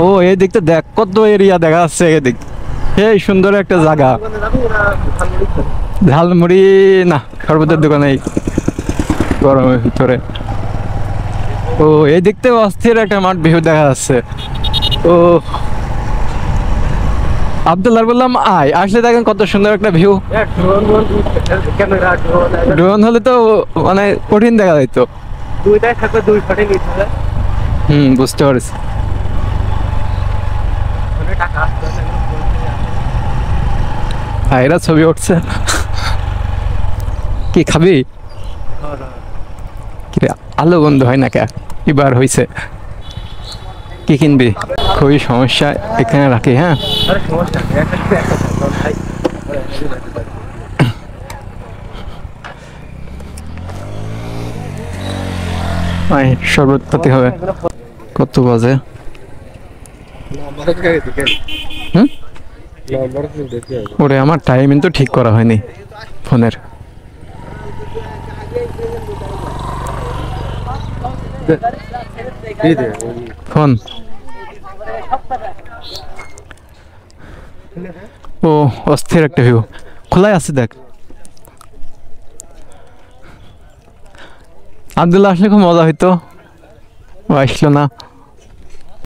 ও এই দিকতে দেখ কত এরিয়া দেখা যাচ্ছে এদিক। এই সুন্দর একটা জায়গা। ঝালমুড়ি না, শরবতের দোকানে গরমের ভিতরে। ও এই দিকতে অস্থির একটা মাঠ ভিউ দেখা যাচ্ছে। ও আব্দুল্লাহ বললাম আয়, আসলে দেখেন কত সুন্দর একটা ভিউ। ড্রোন হলে তো মানে কঠিন দেখা যাইতো। বুঝতে পারছি। এরা ছবি উঠছে। কি খাবি? আলো বন্ধ হয় না কে? এবার হয়েছে। কি কিনবি? খুবই সমস্যা, এখানে রাখি। হ্যাঁ শরবত পাতি হবে। কত বাজে? ওরে আমার টাইমিং তো ঠিক করা হয়নি ফোনের। ফোন ও অস্থির একটা ভিউ। খোলাই আছে দেখ। আব্দুল্লাহ আসলে খুব মজা হইতো, ও আসলো না।